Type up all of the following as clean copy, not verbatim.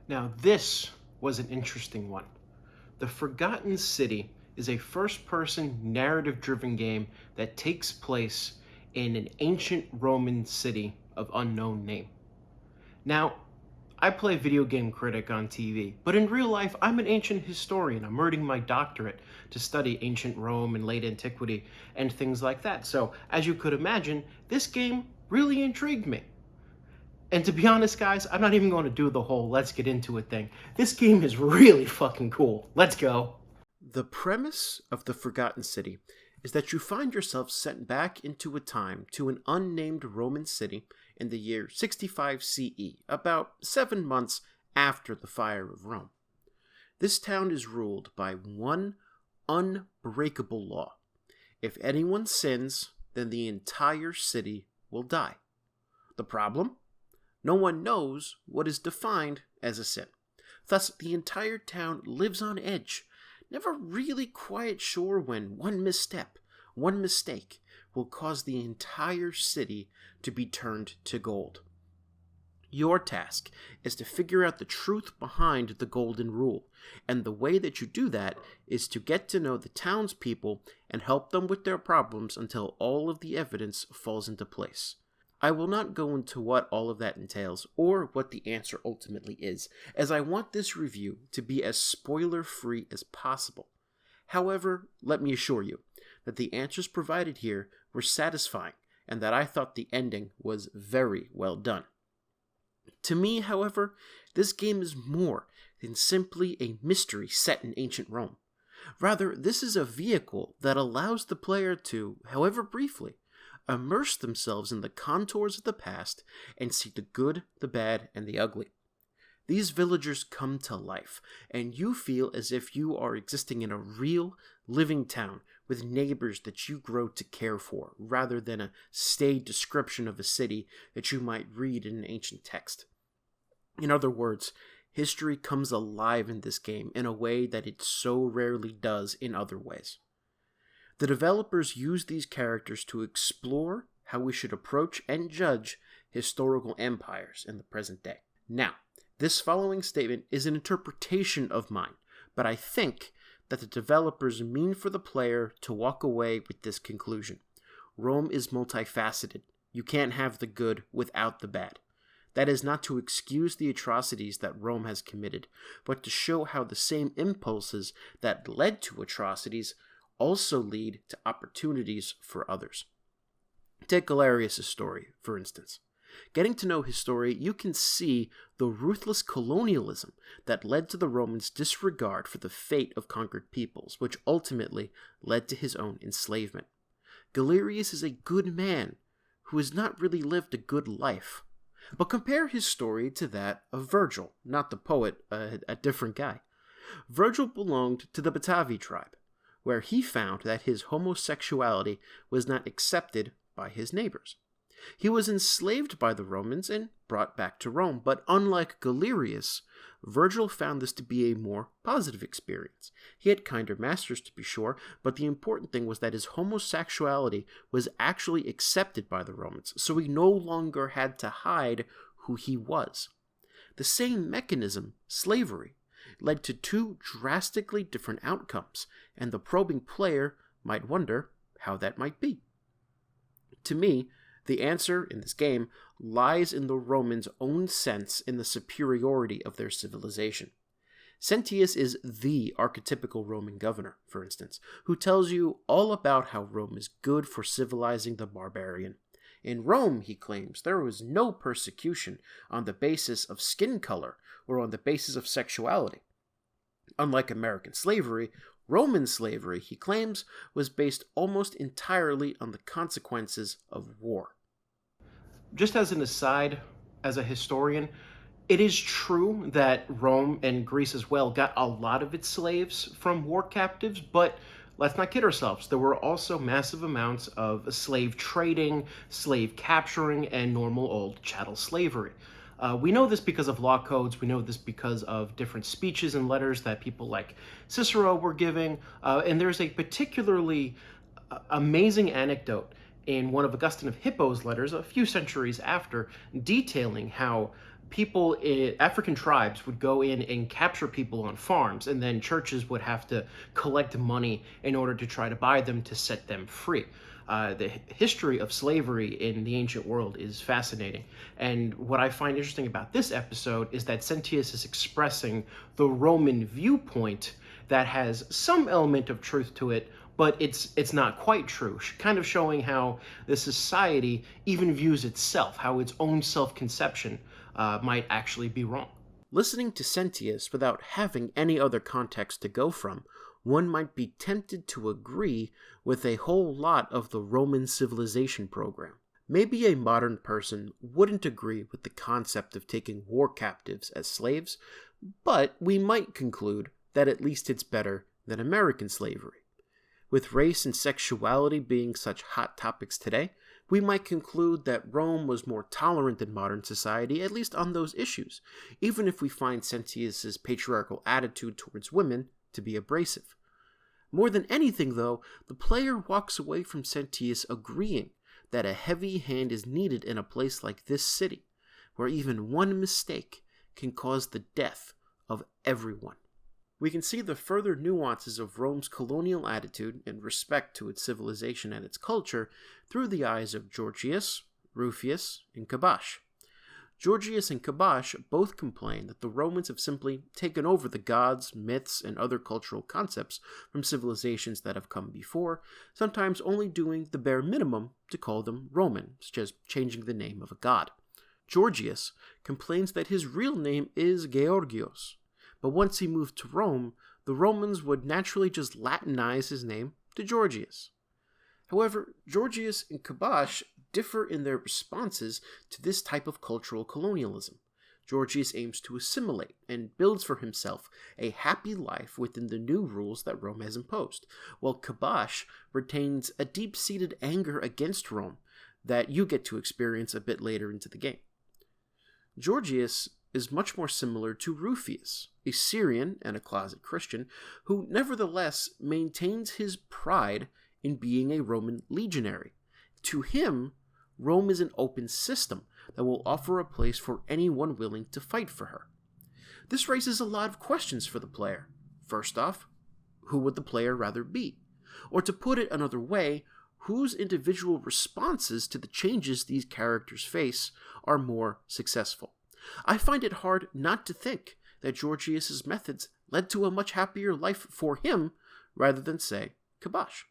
Now, this was an interesting one. The Forgotten City is a first person narrative driven game that takes place in an ancient Roman city of unknown name. Now, I play video game critic on TV, but in real life, I'm an ancient historian. I'm earning my doctorate to study ancient Rome and late antiquity and things like that. So, as you could imagine, this game really intrigued me. And to be honest, guys, I'm not even going to do the whole let's get into it thing. This game is really fucking cool. Let's go. The premise of The Forgotten City is that you find yourself sent back into a time to an unnamed Roman city in the year 65 CE, about 7 months after the fire of Rome. This town is ruled by one unbreakable law. If anyone sins, then the entire city will die. The problem? No one knows what is defined as a sin. Thus, the entire town lives on edge, never really quite sure when one misstep, one mistake, will cause the entire city to be turned to gold. Your task is to figure out the truth behind the golden rule, and the way that you do that is to get to know the townspeople and help them with their problems until all of the evidence falls into place. I will not go into what all of that entails, or what the answer ultimately is, as I want this review to be as spoiler-free as possible. However, let me assure you that the answers provided here were satisfying, and that I thought the ending was very well done. To me, however, this game is more than simply a mystery set in ancient Rome. Rather, this is a vehicle that allows the player to, however briefly, immerse themselves in the contours of the past and see the good, the bad, and the ugly. These villagers come to life, and you feel as if you are existing in a real, living town with neighbors that you grow to care for, rather than a staid description of a city that you might read in an ancient text. In other words, history comes alive in this game in a way that it so rarely does in other ways. The developers use these characters to explore how we should approach and judge historical empires in the present day. Now, this following statement is an interpretation of mine, but I think that the developers mean for the player to walk away with this conclusion. Rome is multifaceted. You can't have the good without the bad. That is not to excuse the atrocities that Rome has committed, but to show how the same impulses that led to atrocities also lead to opportunities for others. Take Galerius' story, for instance. Getting to know his story, you can see the ruthless colonialism that led to the Romans' disregard for the fate of conquered peoples, which ultimately led to his own enslavement. Galerius is a good man who has not really lived a good life. But compare his story to that of Virgil, not the poet, a different guy. Virgil belonged to the Batavi tribe, where he found that his homosexuality was not accepted by his neighbors. He was enslaved by the Romans and brought back to Rome, but unlike Galerius, Virgil found this to be a more positive experience. He had kinder masters, to be sure, but the important thing was that his homosexuality was actually accepted by the Romans, so he no longer had to hide who he was. The same mechanism, slavery, led to two drastically different outcomes, and the probing player might wonder how that might be. To me, the answer in this game lies in the Romans' own sense in the superiority of their civilization. Sentius is the archetypical Roman governor, for instance, who tells you all about how Rome is good for civilizing the barbarian. In Rome, he claims, there was no persecution on the basis of skin color or on the basis of sexuality. Unlike American slavery, Roman slavery, he claims, was based almost entirely on the consequences of war. Just as an aside, as a historian, it is true that Rome and Greece as well got a lot of its slaves from war captives, but let's not kid ourselves. There were also massive amounts of slave trading, slave capturing, and normal old chattel slavery. We know this because of law codes. We know this because of different speeches and letters that people like Cicero were giving. And there's a particularly amazing anecdote in one of Augustine of Hippo's letters a few centuries after, detailing how African tribes would go in and capture people on farms, and then churches would have to collect money in order to try to buy them to set them free. The history of slavery in the ancient world is fascinating. And what I find interesting about this episode is that Sentius is expressing the Roman viewpoint that has some element of truth to it, but it's not quite true, kind of showing how the society even views itself, how its own self-conception might actually be wrong. Listening to Sentius without having any other context to go from, one might be tempted to agree with a whole lot of the Roman civilization program. Maybe a modern person wouldn't agree with the concept of taking war captives as slaves, but we might conclude that at least it's better than American slavery. With race and sexuality being such hot topics today, we might conclude that Rome was more tolerant than modern society, at least on those issues, even if we find Sentius's patriarchal attitude towards women to be abrasive. More than anything, though, the player walks away from Sentius agreeing that a heavy hand is needed in a place like this city, where even one mistake can cause the death of everyone. We can see the further nuances of Rome's colonial attitude and respect to its civilization and its culture through the eyes of Gorgias, Rufius, and Cabache. Gorgias and Cabache both complain that the Romans have simply taken over the gods, myths, and other cultural concepts from civilizations that have come before, sometimes only doing the bare minimum to call them Roman, such as changing the name of a god. Gorgias complains that his real name is Georgios, but once he moved to Rome, the Romans would naturally just Latinize his name to Gorgias. However, Gorgias and Cabache differ in their responses to this type of cultural colonialism. Gorgias aims to assimilate and builds for himself a happy life within the new rules that Rome has imposed, while Cabache retains a deep-seated anger against Rome that you get to experience a bit later into the game. Gorgias is much more similar to Rufius, a Syrian and a closet Christian, who nevertheless maintains his pride in being a Roman legionary. To him, Rome is an open system that will offer a place for anyone willing to fight for her. This raises a lot of questions for the player. First off, who would the player rather be? Or to put it another way, whose individual responses to the changes these characters face are more successful? I find it hard not to think that Gorgias' methods led to a much happier life for him rather than, say, Cabache.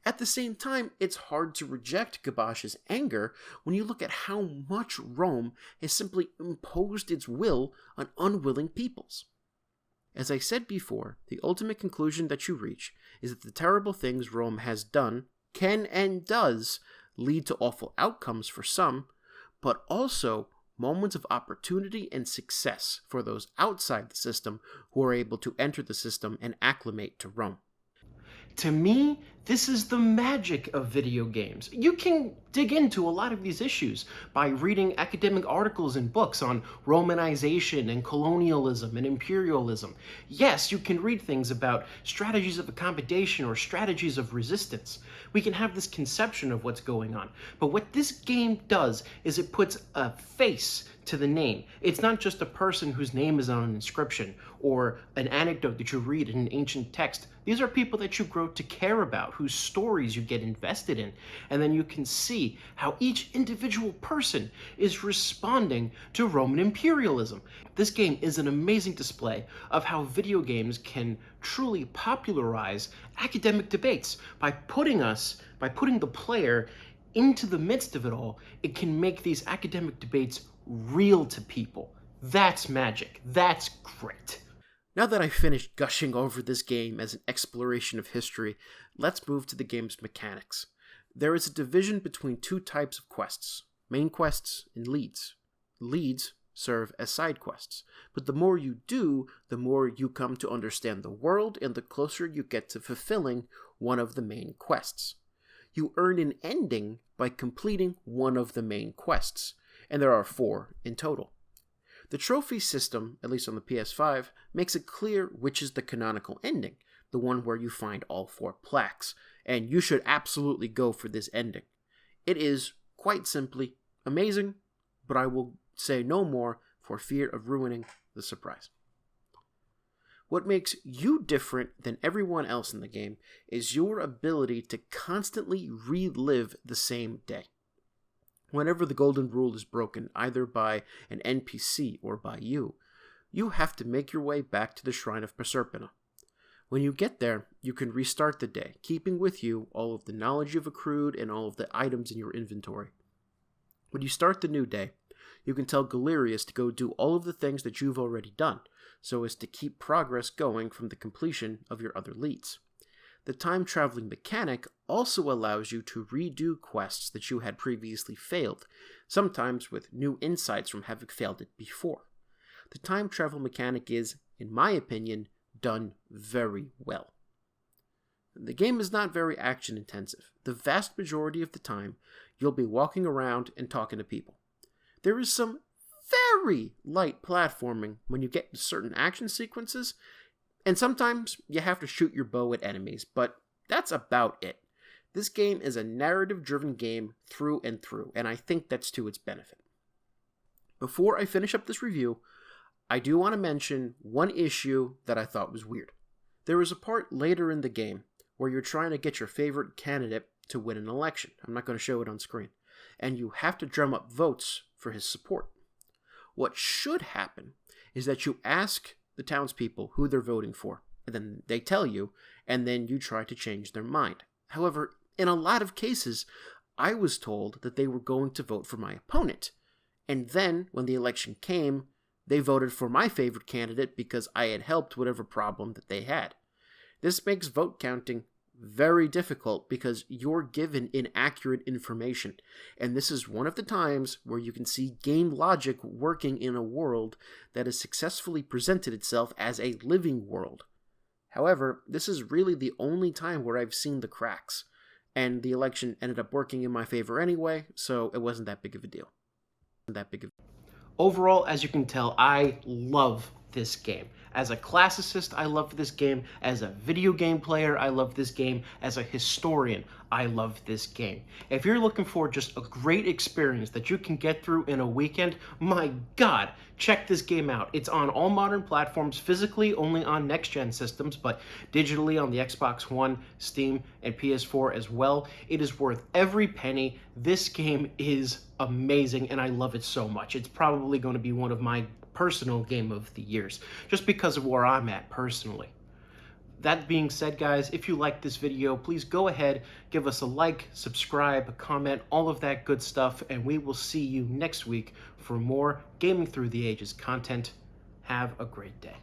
At the same time, it's hard to reject Cabache's anger when you look at how much Rome has simply imposed its will on unwilling peoples. As I said before, the ultimate conclusion that you reach is that the terrible things Rome has done can and does lead to awful outcomes for some, but also moments of opportunity and success for those outside the system who are able to enter the system and acclimate to Rome. To me, this is the magic of video games. You can dig into a lot of these issues by reading academic articles and books on Romanization and colonialism and imperialism. Yes, you can read things about strategies of accommodation or strategies of resistance. We can have this conception of what's going on. But what this game does is it puts a face to the name. It's not just a person whose name is on an inscription or an anecdote that you read in an ancient text. These are people that you grow to care about, whose stories you get invested in, and then you can see how each individual person is responding to Roman imperialism. This game is an amazing display of how video games can truly popularize academic debates by putting the player into the midst of it all. It can make these academic debates real to people. That's magic. That's great. Now that I've finished gushing over this game as an exploration of history, let's move to the game's mechanics. There is a division between two types of quests, main quests and leads. Leads serve as side quests, but the more you do, the more you come to understand the world and the closer you get to fulfilling one of the main quests. You earn an ending by completing one of the main quests, and there are 4 in total. The trophy system, at least on the PS5, makes it clear which is the canonical ending, the one where you find all 4 plaques, and you should absolutely go for this ending. It is, quite simply, amazing, but I will say no more for fear of ruining the surprise. What makes you different than everyone else in the game is your ability to constantly relive the same day. Whenever the golden rule is broken, either by an NPC or by you have to make your way back to the Shrine of Proserpina. When you get there, you can restart the day, keeping with you all of the knowledge you've accrued and all of the items in your inventory. When you start the new day, you can tell Galerius to go do all of the things that you've already done, so as to keep progress going from the completion of your other leads. The time-traveling mechanic also allows you to redo quests that you had previously failed, sometimes with new insights from having failed it before. The time travel mechanic is, in my opinion, done very well. The game is not very action-intensive. The vast majority of the time, you'll be walking around and talking to people. There is some very light platforming when you get to certain action sequences, and sometimes you have to shoot your bow at enemies, but that's about it. This game is a narrative-driven game through and through, and I think that's to its benefit. Before I finish up this review, I do want to mention one issue that I thought was weird. There is a part later in the game where you're trying to get your favorite candidate to win an election. I'm not going to show it on screen. And you have to drum up votes for his support. What should happen is that you ask the townspeople who they're voting for, and then they tell you, and then you try to change their mind. However, in a lot of cases, I was told that they were going to vote for my opponent. And then, when the election came, they voted for my favorite candidate because I had helped whatever problem that they had. This makes vote counting very difficult because you're given inaccurate information, and this is one of the times where you can see game logic working in a world that has successfully presented itself as a living world. However, this is really the only time where I've seen the cracks, and the election ended up working in my favor anyway, so it wasn't that big of a deal. Overall, as you can tell, I love this game. As a classicist, I love this game. As a video game player, I love this game. As a historian, I love this game. If you're looking for just a great experience that you can get through in a weekend, my God, check this game out. It's on all modern platforms, physically only on next-gen systems, but digitally on the Xbox One, Steam, and PS4 as well. It is worth every penny. This game is amazing, and I love it so much. It's probably going to be one of my personal game of the years, just because of where I'm at personally. That being said, guys, if you like this video, please go ahead, give us a like, subscribe, comment, all of that good stuff, and we will see you next week for more Gaming Through the Ages content. Have a great day.